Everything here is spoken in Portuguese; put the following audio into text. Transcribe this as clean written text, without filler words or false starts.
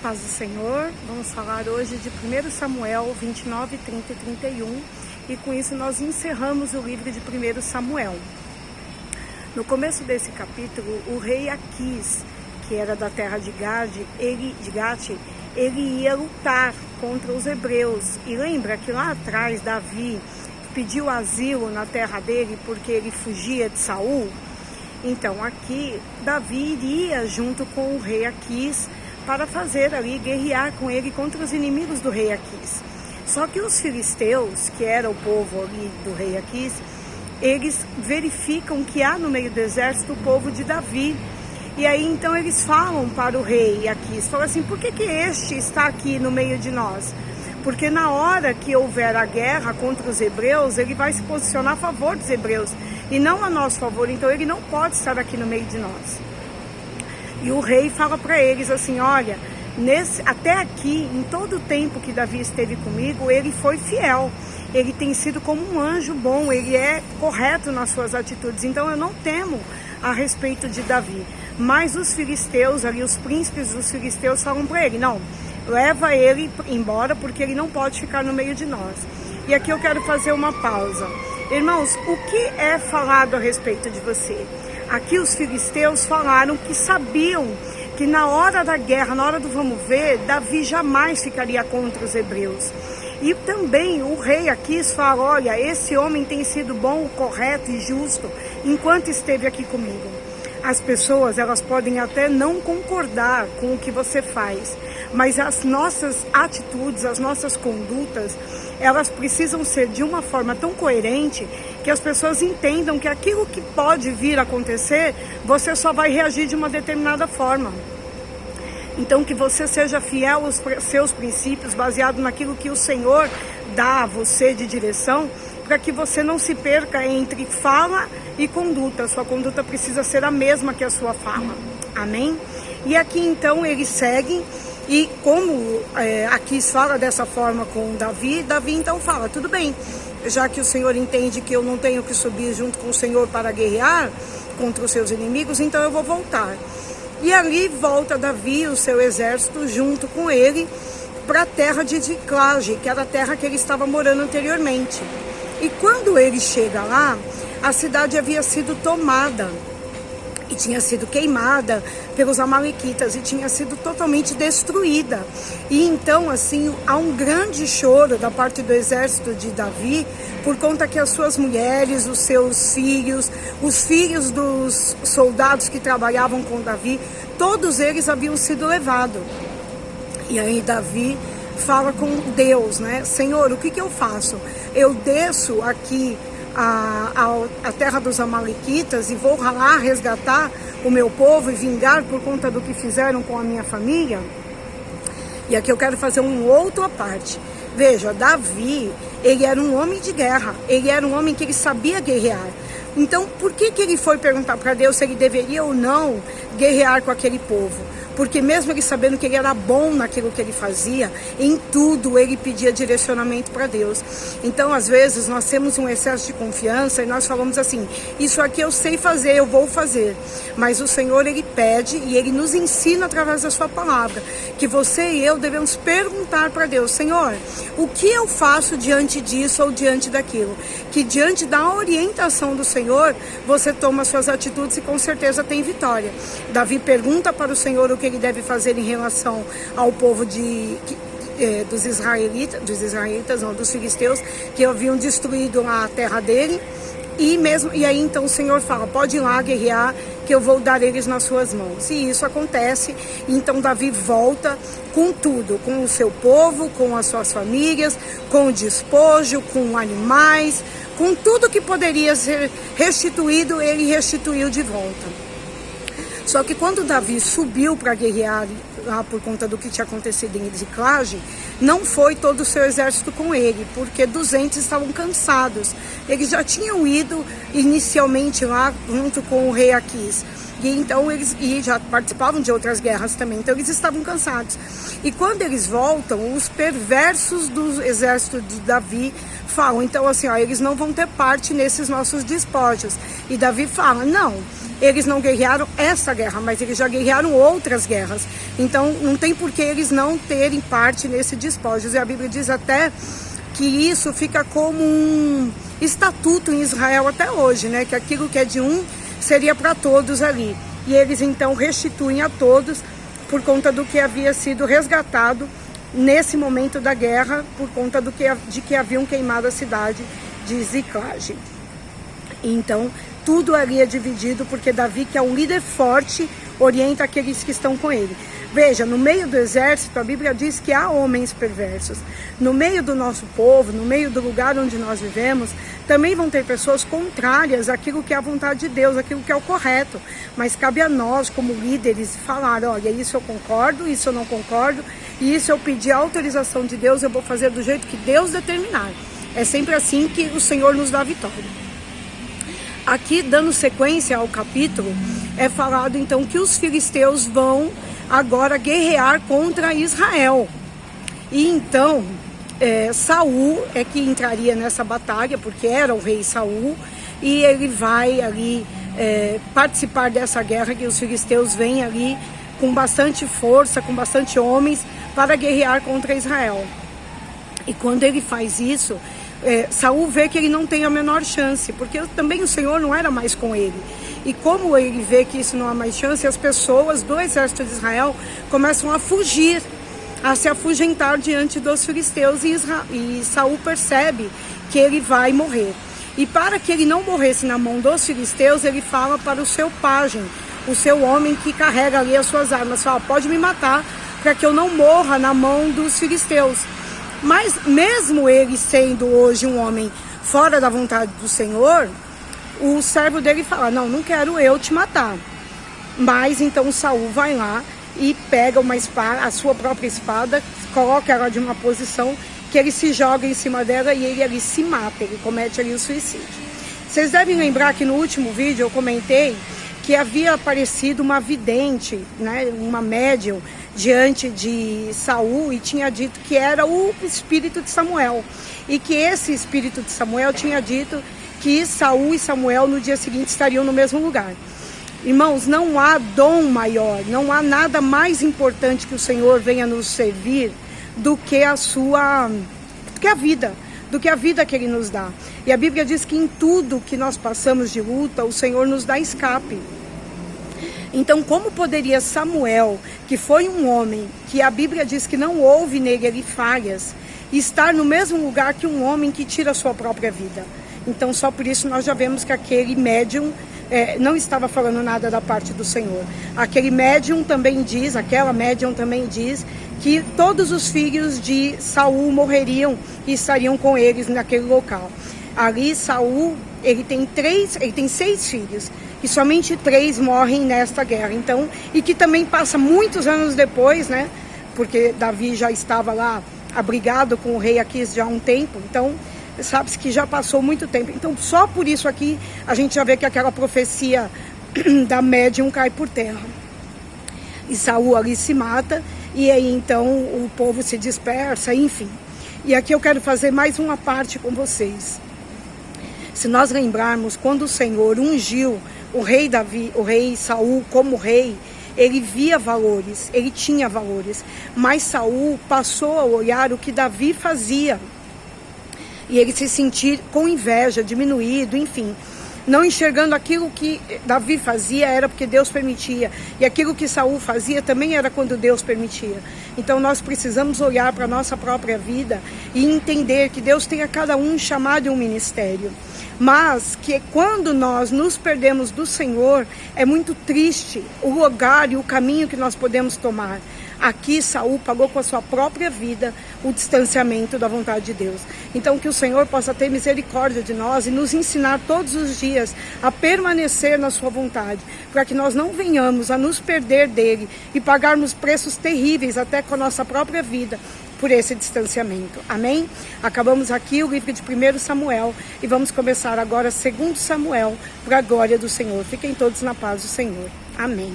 Paz do Senhor, vamos falar hoje de 1 Samuel 29, 30 e 31 e com isso nós encerramos o livro de 1 Samuel. No começo desse capítulo, o rei Aquis, que era da terra de Gade, ele ia lutar contra os hebreus. E lembra que lá atrás Davi pediu asilo na terra dele porque ele fugia de Saul? Então aqui Davi iria junto com o rei Aquis para fazer ali, guerrear com ele contra os inimigos do rei Aquis. Só que os filisteus, que era o povo ali do rei Aquis, eles verificam que há no meio do exército o povo de Davi. E aí então eles falam para o rei Aquis, falam assim, por que este está aqui no meio de nós? Porque na hora que houver a guerra contra os hebreus, ele vai se posicionar a favor dos hebreus e não a nosso favor, então ele não pode estar aqui no meio de nós. E o rei fala para eles assim, olha, até aqui, em todo o tempo que Davi esteve comigo, ele foi fiel. Ele tem sido como um anjo bom, ele é correto nas suas atitudes. Então eu não temo a respeito de Davi. Mas os filisteus, ali os príncipes dos filisteus falam para ele, não, leva ele embora porque ele não pode ficar no meio de nós. E aqui eu quero fazer uma pausa. Irmãos, o que é falado a respeito de você? Aqui os filisteus falaram que sabiam que na hora da guerra, na hora do vamos ver, Davi jamais ficaria contra os hebreus. E também o rei Aquis fala, olha, esse homem tem sido bom, correto e justo enquanto esteve aqui comigo. As pessoas, elas podem até não concordar com o que você faz, mas as nossas atitudes, as nossas condutas, elas precisam ser de uma forma tão coerente que as pessoas entendam que aquilo que pode vir a acontecer, você só vai reagir de uma determinada forma. Então que você seja fiel aos seus princípios, baseado naquilo que o Senhor dá a você de direção, para que você não se perca entre fala e conduta. Sua conduta precisa ser a mesma que a sua fala. Amém? E aqui então eles seguem, e como aqui fala dessa forma com Davi, Davi então fala, tudo bem, já que o Senhor entende que eu não tenho que subir junto com o Senhor para guerrear contra os seus inimigos, então eu vou voltar. E ali volta Davi e o seu exército junto com ele para a terra de Ziclage, que era a terra que ele estava morando anteriormente. E quando ele chega lá, a cidade havia sido tomada e tinha sido queimada pelos amalequitas e tinha sido totalmente destruída. E então, assim, há um grande choro da parte do exército de Davi, por conta que as suas mulheres, os seus filhos, os filhos dos soldados que trabalhavam com Davi, todos eles haviam sido levados. E aí Davi fala com Deus, né? Senhor, o que eu faço? Eu desço aqui a terra dos amalequitas e vou lá resgatar o meu povo e vingar por conta do que fizeram com a minha família? E aqui eu quero fazer uma outra parte. Veja, Davi, ele era um homem de guerra, ele era um homem que ele sabia guerrear. Então, por que ele foi perguntar para Deus se ele deveria ou não guerrear com aquele povo? Porque mesmo ele sabendo que ele era bom naquilo que ele fazia, em tudo ele pedia direcionamento para Deus. Então, às vezes, nós temos um excesso de confiança e nós falamos assim, isso aqui eu sei fazer, eu vou fazer. Mas o Senhor, ele pede e ele nos ensina através da sua palavra, que você e eu devemos perguntar para Deus, Senhor, o que eu faço diante disso ou diante daquilo? Que diante da orientação do Senhor, você toma suas atitudes e com certeza tem vitória. Davi pergunta para o Senhor o que ele deve fazer em relação ao povo dos filisteus, que haviam destruído a terra dele, e aí então o Senhor fala, pode ir lá guerrear, que eu vou dar eles nas suas mãos. E isso acontece, então Davi volta com tudo, com o seu povo, com as suas famílias, com o despojo, com animais, com tudo que poderia ser restituído, ele restituiu de volta. Só que quando Davi subiu para guerrear lá por conta do que tinha acontecido em Ziclage, não foi todo o seu exército com ele, porque 200 estavam cansados. Eles já tinham ido inicialmente lá junto com o rei Aquis. E então eles já participavam de outras guerras também, então eles estavam cansados. E quando eles voltam, os perversos do exército de Davi falam, então assim, ó, eles não vão ter parte nesses nossos despojos. E Davi fala, não, eles não guerrearam essa guerra, mas eles já guerrearam outras guerras. Então não tem por que eles não terem parte nesse despojos. E a Bíblia diz até que isso fica como um estatuto em Israel até hoje, né? Que aquilo que é de um seria para todos ali. E eles então restituem a todos por conta do que havia sido resgatado nesse momento da guerra, por conta de que haviam queimado a cidade de Ziclage. Então, tudo ali é dividido, porque Davi, que é um líder forte, orienta aqueles que estão com ele. Veja, no meio do exército, a Bíblia diz que há homens perversos. No meio do nosso povo, no meio do lugar onde nós vivemos, também vão ter pessoas contrárias àquilo que é a vontade de Deus, àquilo que é o correto. Mas cabe a nós, como líderes, falar, olha, isso eu concordo, isso eu não concordo, e isso eu pedir a autorização de Deus, eu vou fazer do jeito que Deus determinar. É sempre assim que o Senhor nos dá a vitória. Aqui, dando sequência ao capítulo, é falado então que os filisteus vão agora guerrear contra Israel. E então, Saul é que entraria nessa batalha, porque era o rei Saul, e ele vai ali participar dessa guerra, que os filisteus vêm ali com bastante força, com bastante homens, para guerrear contra Israel. E quando ele faz isso, Saul vê que ele não tem a menor chance, porque também o Senhor não era mais com ele. E como ele vê que isso não há mais chance, as pessoas do exército de Israel começam a fugir, a se afugentar diante dos filisteus, e Saul percebe que ele vai morrer. E para que ele não morresse na mão dos filisteus, ele fala para o seu pajem, o seu homem que carrega ali as suas armas, fala, pode me matar para que eu não morra na mão dos filisteus. Mas mesmo ele sendo hoje um homem fora da vontade do Senhor, o servo dele fala, não quero eu te matar. Mas então Saul vai lá e pega uma espada, a sua própria espada, coloca ela de uma posição que ele se joga em cima dela e ele ali se mata, ele comete ali o suicídio. Vocês devem lembrar que no último vídeo eu comentei que havia aparecido uma vidente, né, uma médium, diante de Saul e tinha dito que era o espírito de Samuel. E que esse espírito de Samuel tinha dito que Saul e Samuel no dia seguinte estariam no mesmo lugar. Irmãos, não há dom maior, não há nada mais importante que o Senhor venha nos servir do que a vida, do que a vida que Ele nos dá. E a Bíblia diz que em tudo que nós passamos de luta, o Senhor nos dá escape. Então, como poderia Samuel, que foi um homem, que a Bíblia diz que não houve nele falhas, estar no mesmo lugar que um homem que tira a sua própria vida? Então, só por isso nós já vemos que aquele médium não estava falando nada da parte do Senhor. Aquele médium também diz, aquela médium também diz, que todos os filhos de Saul morreriam e estariam com eles naquele local. Ali, Saul, ele tem 6 filhos. E somente 3 morrem nesta guerra. Então, e que também passa muitos anos depois, né? Porque Davi já estava lá abrigado com o rei Aquis já há um tempo. Então, sabe-se que já passou muito tempo. Então, só por isso aqui, a gente já vê que aquela profecia da médium cai por terra. E Saul ali se mata, e aí então o povo se dispersa, enfim. E aqui eu quero fazer mais uma parte com vocês. Se nós lembrarmos, quando o Senhor ungiu o rei Davi, o rei Saul como rei, ele via valores, ele tinha valores, mas Saul passou a olhar o que Davi fazia, e ele se sentir com inveja, diminuído, enfim, não enxergando aquilo que Davi fazia era porque Deus permitia, e aquilo que Saul fazia também era quando Deus permitia. Então nós precisamos olhar para a nossa própria vida e entender que Deus tem a cada um chamado em um ministério. Mas que quando nós nos perdemos do Senhor, é muito triste o lugar e o caminho que nós podemos tomar. Aqui Saul pagou com a sua própria vida o distanciamento da vontade de Deus. Então que o Senhor possa ter misericórdia de nós e nos ensinar todos os dias a permanecer na sua vontade, para que nós não venhamos a nos perder dele e pagarmos preços terríveis até com a nossa própria vida por esse distanciamento. Amém? Acabamos aqui o livro de 1 Samuel e vamos começar agora 2 Samuel para a glória do Senhor. Fiquem todos na paz do Senhor. Amém.